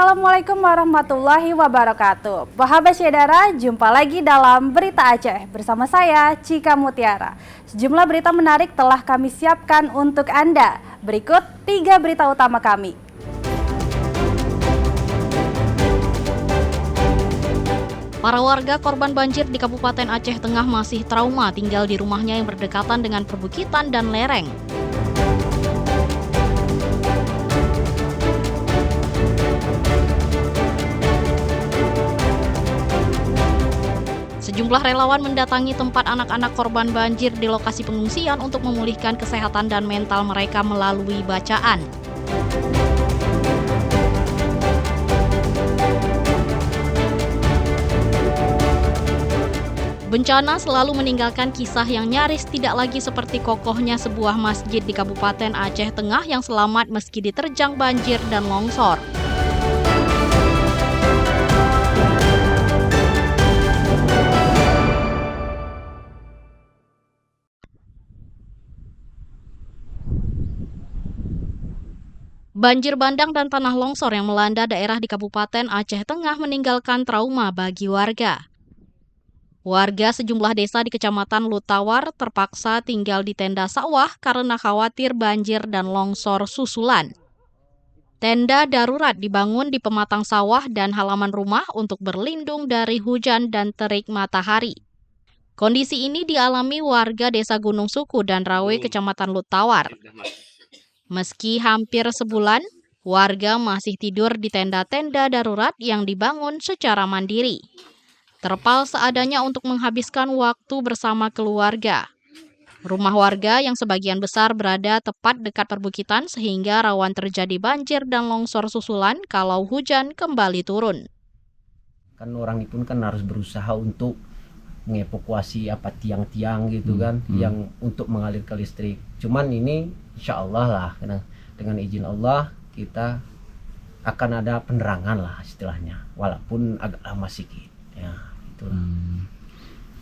Assalamualaikum warahmatullahi wabarakatuh. Bahagia saudara, jumpa lagi dalam Berita Aceh bersama saya Cika Mutiara. Sejumlah berita menarik telah kami siapkan untuk Anda. Berikut 3 berita utama kami. Para warga korban banjir di Kabupaten Aceh Tengah masih trauma tinggal di rumahnya yang berdekatan dengan perbukitan dan lereng. Sejumlah relawan mendatangi tempat anak-anak korban banjir di lokasi pengungsian untuk memulihkan kesehatan dan mental mereka melalui bacaan. Bencana selalu meninggalkan kisah yang nyaris tidak lagi seperti kokohnya sebuah masjid di Kabupaten Aceh Tengah yang selamat meski diterjang banjir dan longsor. Banjir bandang dan tanah longsor yang melanda daerah di Kabupaten Aceh Tengah meninggalkan trauma bagi warga. Warga sejumlah desa di Kecamatan Lutawar terpaksa tinggal di tenda sawah karena khawatir banjir dan longsor susulan. Tenda darurat dibangun di pematang sawah dan halaman rumah untuk berlindung dari hujan dan terik matahari. Kondisi ini dialami warga Desa Gunung Suku dan Rawe Kecamatan Lutawar. Meski hampir sebulan, warga masih tidur di tenda-tenda darurat yang dibangun secara mandiri. Terpal seadanya untuk menghabiskan waktu bersama keluarga. Rumah warga yang sebagian besar berada tepat dekat perbukitan sehingga rawan terjadi banjir dan longsor susulan kalau hujan kembali turun. Kan orang itu kan harus berusaha untuk mengevakuasi tiang-tiang gitu kan yang untuk mengalir ke listrik. Cuman ini insya Allah lah dengan izin Allah kita akan ada penerangan lah istilahnya, walaupun agak lama sedikit ya itulah.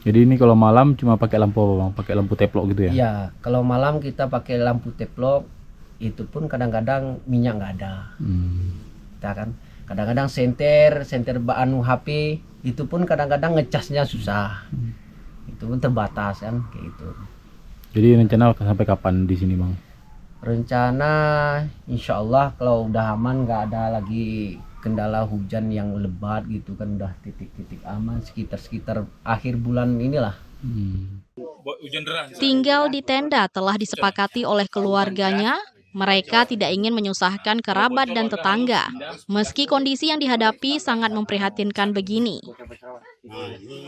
Jadi ini kalau malam cuma pakai lampu apa bang? Pakai lampu teplok gitu ya? Iya, kalau malam kita pakai lampu teplok, itu pun kadang-kadang minyak nggak ada. Kita kan kadang-kadang senter HP itu pun kadang-kadang ngecasnya susah. Itu pun terbatas kan kayak gitu. Jadi rencana sampai kapan di sini bang? Rencana insya Allah kalau udah aman, nggak ada lagi kendala hujan yang lebat gitu kan, udah titik-titik aman sekitar akhir bulan inilah. Tinggal di tenda telah disepakati oleh keluarganya. Mereka tidak ingin menyusahkan kerabat dan tetangga. Meski kondisi yang dihadapi sangat memprihatinkan begini.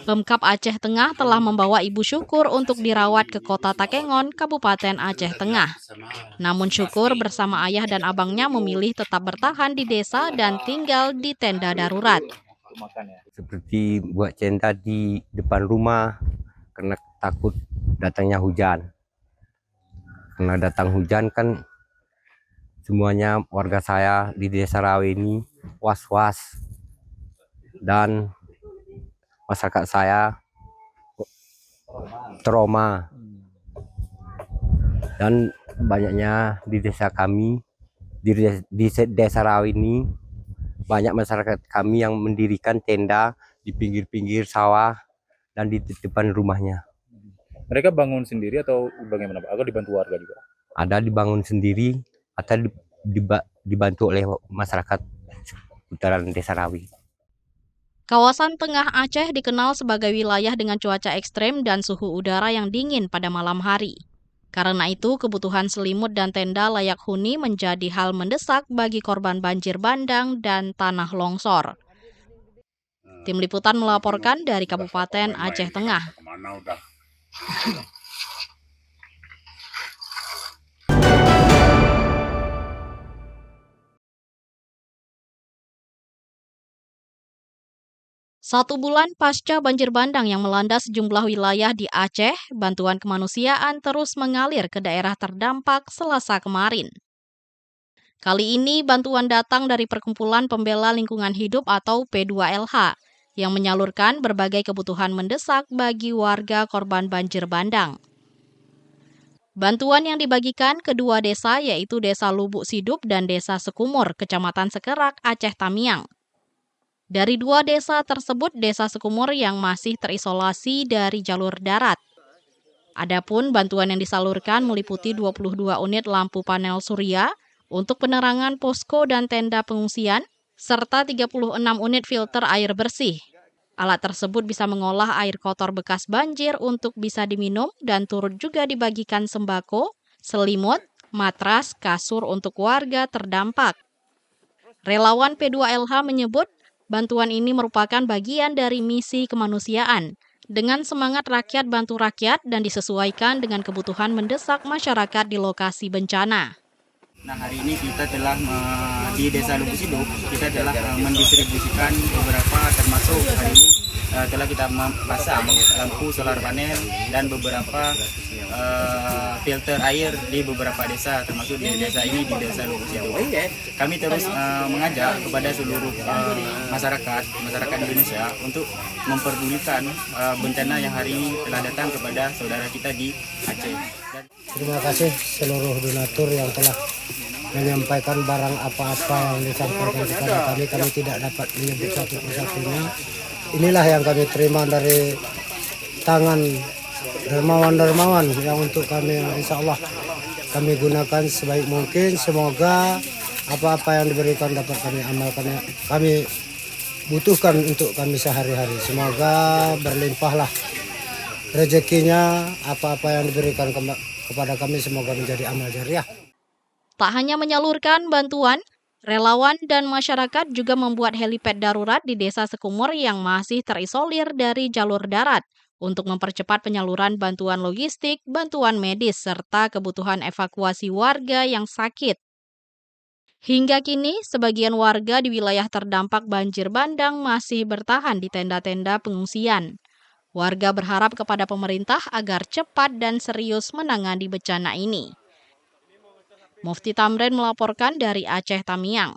Pemkab Aceh Tengah telah membawa Ibu Syukur untuk dirawat ke Kota Takengon, Kabupaten Aceh Tengah. Namun Syukur bersama ayah dan abangnya memilih tetap bertahan di desa dan tinggal di tenda darurat. Seperti buat tenda di depan rumah karena takut datangnya hujan. Karena datang hujan kan semuanya warga saya di Desa Rawe ini was-was, dan masyarakat saya trauma. Dan banyaknya di desa kami, di Desa Rawe ini, banyak masyarakat kami yang mendirikan tenda di pinggir-pinggir sawah dan di depan rumahnya. Mereka bangun sendiri atau bagaimana Pak? Atau dibantu warga juga? Ada dibangun sendiri atau dibantu oleh masyarakat putaran Desa Rawe. Kawasan Tengah Aceh dikenal sebagai wilayah dengan cuaca ekstrem dan suhu udara yang dingin pada malam hari. Karena itu, kebutuhan selimut dan tenda layak huni menjadi hal mendesak bagi korban banjir bandang dan tanah longsor. Tim Liputan melaporkan dari Kabupaten Aceh Tengah. Satu bulan pasca banjir bandang yang melanda sejumlah wilayah di Aceh, bantuan kemanusiaan terus mengalir ke daerah terdampak Selasa kemarin. Kali ini bantuan datang dari Perkumpulan Pembela Lingkungan Hidup atau P2LH yang menyalurkan berbagai kebutuhan mendesak bagi warga korban banjir bandang. Bantuan yang dibagikan kedua desa yaitu Desa Lubuk Sidup dan Desa Sekumur, Kecamatan Sekerak, Aceh Tamiang. Dari dua desa tersebut, Desa Sekumur yang masih terisolasi dari jalur darat. Adapun bantuan yang disalurkan meliputi 22 unit lampu panel surya untuk penerangan posko dan tenda pengungsian, serta 36 unit filter air bersih. Alat tersebut bisa mengolah air kotor bekas banjir untuk bisa diminum dan turut juga dibagikan sembako, selimut, matras, kasur untuk warga terdampak. Relawan P2LH menyebut bantuan ini merupakan bagian dari misi kemanusiaan dengan semangat rakyat bantu rakyat dan disesuaikan dengan kebutuhan mendesak masyarakat di lokasi bencana. Nah, hari ini kita telah di Desa Lubuk Sidup, kita telah mendistribusikan beberapa, termasuk hari ini telah kita pasang lampu solar panel dan beberapa filter air di beberapa desa, termasuk di desa ini, di Desa Lubuk Sidup. Kami terus mengajak kepada seluruh masyarakat Indonesia untuk memperdulikan bencana yang hari ini telah datang kepada saudara kita di Aceh. Terima kasih seluruh donatur yang telah menyampaikan barang apa-apa yang disampaikan kepada kami. Kami tidak dapat menyebut satu persatunya. Inilah yang kami terima dari tangan dermawan-dermawan yang untuk kami, insya Allah kami gunakan sebaik mungkin. Semoga apa-apa yang diberikan dapat kami amalkan, kami butuhkan untuk kami sehari-hari. Semoga berlimpahlah rezekinya, apa-apa yang diberikan kepada kami semoga menjadi amal jariah. Tak hanya menyalurkan bantuan, relawan dan masyarakat juga membuat helipad darurat di Desa Sekumur yang masih terisolir dari jalur darat untuk mempercepat penyaluran bantuan logistik, bantuan medis, serta kebutuhan evakuasi warga yang sakit. Hingga kini, sebagian warga di wilayah terdampak banjir bandang masih bertahan di tenda-tenda pengungsian. Warga berharap kepada pemerintah agar cepat dan serius menangani bencana ini. Mufti Tamrin melaporkan dari Aceh Tamiang.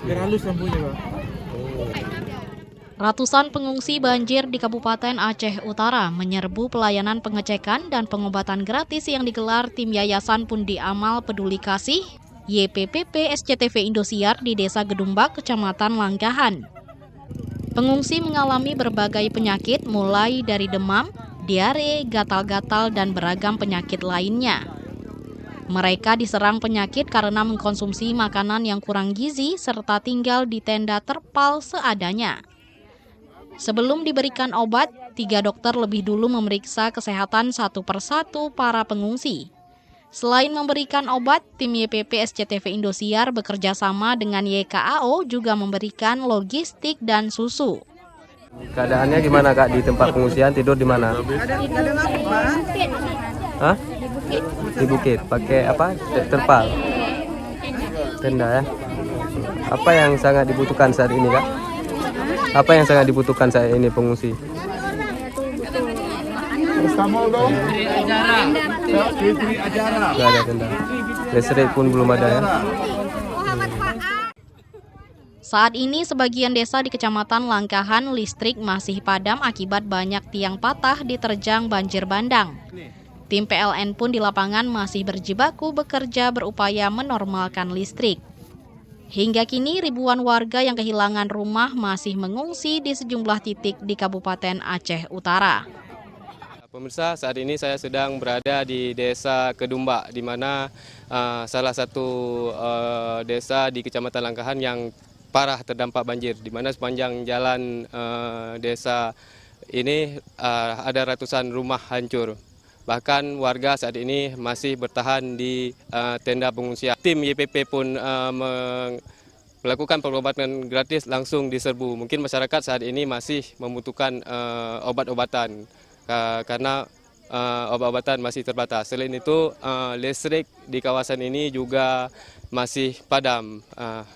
Biar halus lampunya, Pak. Ratusan pengungsi banjir di Kabupaten Aceh Utara menyerbu pelayanan pengecekan dan pengobatan gratis yang digelar tim Yayasan Pundi Amal Peduli Kasih YPPP SCTV Indosiar di Desa Gedumbak, Kecamatan Langkahan. Pengungsi mengalami berbagai penyakit mulai dari demam, diare, gatal-gatal, dan beragam penyakit lainnya. Mereka diserang penyakit karena mengkonsumsi makanan yang kurang gizi serta tinggal di tenda terpal seadanya. Sebelum diberikan obat, 3 dokter lebih dulu memeriksa kesehatan satu persatu para pengungsi. Selain memberikan obat, tim YPP SCTV Indosiar bekerja sama dengan YKAO juga memberikan logistik dan susu. Keadaannya gimana, Kak, di tempat pengungsian? Tidur di mana? Hah? Di bukit. Pakai apa? Terpal. Tenda ya. Apa yang sangat dibutuhkan saat ini, Kak? Apa yang sangat dibutuhkan saat ini pengungsi? Gak ada tenda. Listrik pun belum ada ya. Saat ini sebagian desa di Kecamatan Langkahan listrik masih padam akibat banyak tiang patah diterjang banjir bandang. Tim PLN pun di lapangan masih berjibaku bekerja berupaya menormalkan listrik. Hingga kini ribuan warga yang kehilangan rumah masih mengungsi di sejumlah titik di Kabupaten Aceh Utara. Pemirsa, saat ini saya sedang berada di Desa Gedumbak, di mana salah satu desa di Kecamatan Langkahan yang parah terdampak banjir, di mana sepanjang jalan desa ini ada ratusan rumah hancur. Bahkan warga saat ini masih bertahan di tenda pengungsian. Tim YPP pun melakukan pengobatan gratis langsung diserbu. Mungkin masyarakat saat ini masih membutuhkan obat-obatan karena obat-obatan masih terbatas. Selain itu, listrik di kawasan ini juga masih padam.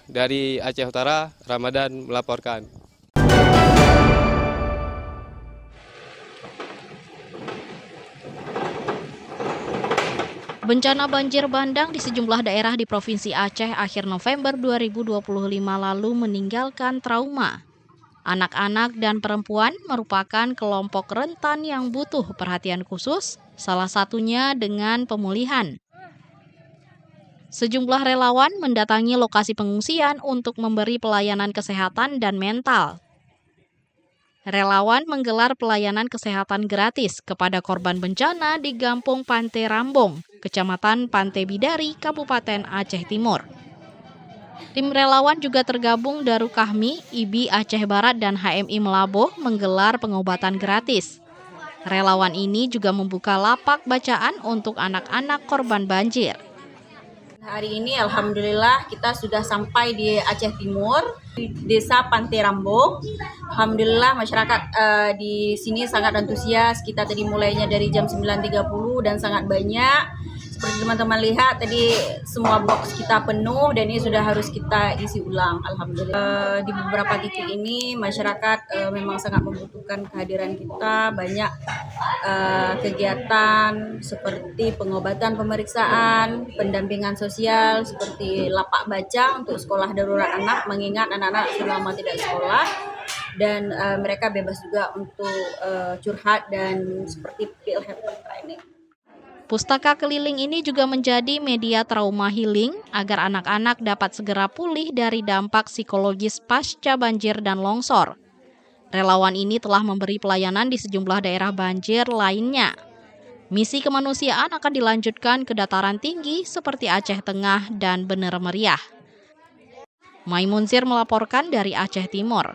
Dari Aceh Utara, Ramadan melaporkan. Bencana banjir bandang di sejumlah daerah di Provinsi Aceh akhir November 2025 lalu meninggalkan trauma. Anak-anak dan perempuan merupakan kelompok rentan yang butuh perhatian khusus, salah satunya dengan pemulihan. Sejumlah relawan mendatangi lokasi pengungsian untuk memberi pelayanan kesehatan dan mental. Relawan menggelar pelayanan kesehatan gratis kepada korban bencana di Gampung Pantai Rambong, Kecamatan Pantai Bidari, Kabupaten Aceh Timur. Tim relawan juga tergabung Daru Kahmi, IBI Aceh Barat dan HMI Melaboh menggelar pengobatan gratis. Relawan ini juga membuka lapak bacaan untuk anak-anak korban banjir. Hari ini alhamdulillah kita sudah sampai di Aceh Timur, di Desa Pantai Rambong. Alhamdulillah masyarakat di sini sangat antusias. Kita tadi mulainya dari jam 9.30 dan sangat banyak. Seperti teman-teman lihat tadi semua box kita penuh dan ini sudah harus kita isi ulang. Alhamdulillah. Di beberapa titik ini masyarakat memang sangat membutuhkan kehadiran kita. Banyak kegiatan seperti pengobatan, pemeriksaan, pendampingan sosial seperti lapak baca untuk sekolah darurat anak, mengingat anak-anak sudah lama tidak sekolah dan mereka bebas juga untuk curhat dan seperti field helper training. Pustaka keliling ini juga menjadi media trauma healing agar anak-anak dapat segera pulih dari dampak psikologis pasca banjir dan longsor. Relawan ini telah memberi pelayanan di sejumlah daerah banjir lainnya. Misi kemanusiaan akan dilanjutkan ke dataran tinggi seperti Aceh Tengah dan Bener Meriah. Maimunzir melaporkan dari Aceh Timur.